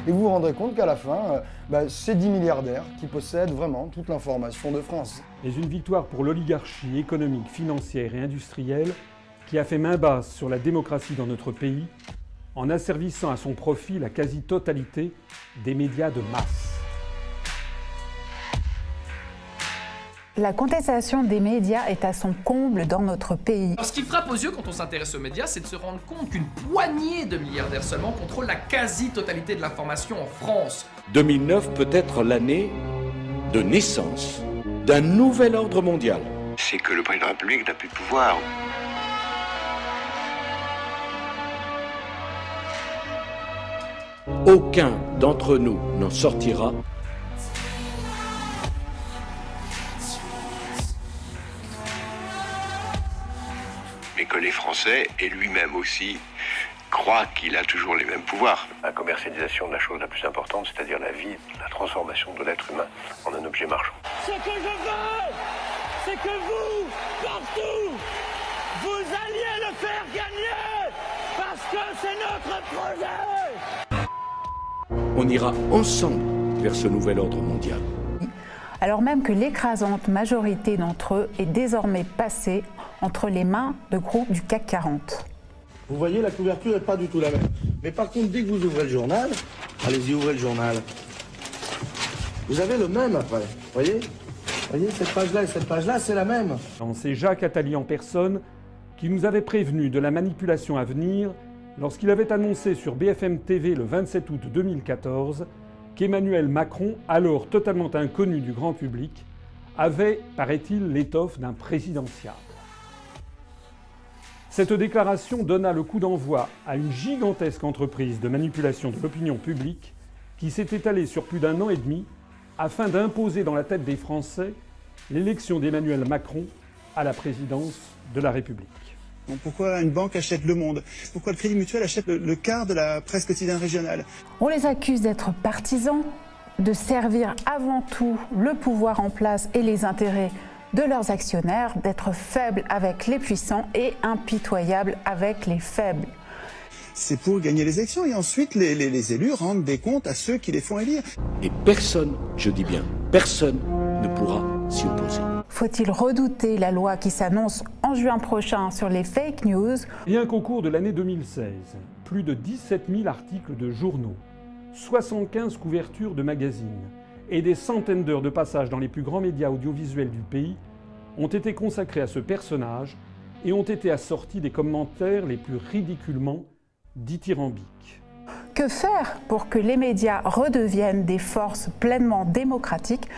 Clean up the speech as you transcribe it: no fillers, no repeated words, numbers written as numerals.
et vous vous rendrez compte qu'à la fin, c'est 10 milliardaires qui possèdent vraiment toute l'information de France. Mais une victoire pour l'oligarchie économique, financière et industrielle qui a fait main basse sur la démocratie dans notre pays en asservissant à son profit la quasi-totalité des médias de masse. La contestation des médias est à son comble dans notre pays. Alors, ce qui frappe aux yeux quand on s'intéresse aux médias, c'est de se rendre compte qu'une poignée de milliardaires seulement contrôle la quasi-totalité de l'information en France. 2009 peut être l'année de naissance d'un nouvel ordre mondial. C'est que le président de la République n'a plus de pouvoir. Aucun d'entre nous n'en sortira. Mais que les Français, et lui-même aussi, croient qu'il a toujours les mêmes pouvoirs. La commercialisation de la chose la plus importante, c'est-à-dire la vie, la transformation de l'être humain en un objet marchand. Ce que je veux, c'est que vous, partout, vous alliez le faire gagner, parce que c'est notre projet. On ira ensemble vers ce nouvel ordre mondial. Alors même que l'écrasante majorité d'entre eux est désormais passée entre les mains de groupes du CAC 40. Vous voyez, la couverture n'est pas du tout la même. Mais par contre, dès que vous ouvrez le journal, allez-y, ouvrez le journal. Vous avez le même après, voyez, cette page-là et cette page-là, c'est la même. C'est Jacques Attali en personne qui nous avait prévenu de la manipulation à venir lorsqu'il avait annoncé sur BFM TV le 27 août 2014 qu'Emmanuel Macron, alors totalement inconnu du grand public, avait, paraît-il, l'étoffe d'un présidentiable. Cette déclaration donna le coup d'envoi à une gigantesque entreprise de manipulation de l'opinion publique qui s'est étalée sur plus d'1 an et demi afin d'imposer dans la tête des Français l'élection d'Emmanuel Macron à la présidence de la République. Pourquoi une banque achète Le Monde? Pourquoi le Crédit Mutuel achète le quart de la presse quotidienne régionale? On les accuse d'être partisans, de servir avant tout le pouvoir en place et les intérêts de leurs actionnaires, d'être faibles avec les puissants et impitoyables avec les faibles. C'est pour gagner les élections et ensuite les élus rendent des comptes à ceux qui les font élire. Et personne, je dis bien, personne ne pourra s'y opposer. Faut-il redouter la loi qui s'annonce en juin prochain sur les fake news? Rien qu'au cours de l'année 2016, plus de 17 000 articles de journaux, 75 couvertures de magazines et des centaines d'heures de passage dans les plus grands médias audiovisuels du pays ont été consacrés à ce personnage et ont été assortis des commentaires les plus ridiculement dithyrambiques. Que faire pour que les médias redeviennent des forces pleinement démocratiques?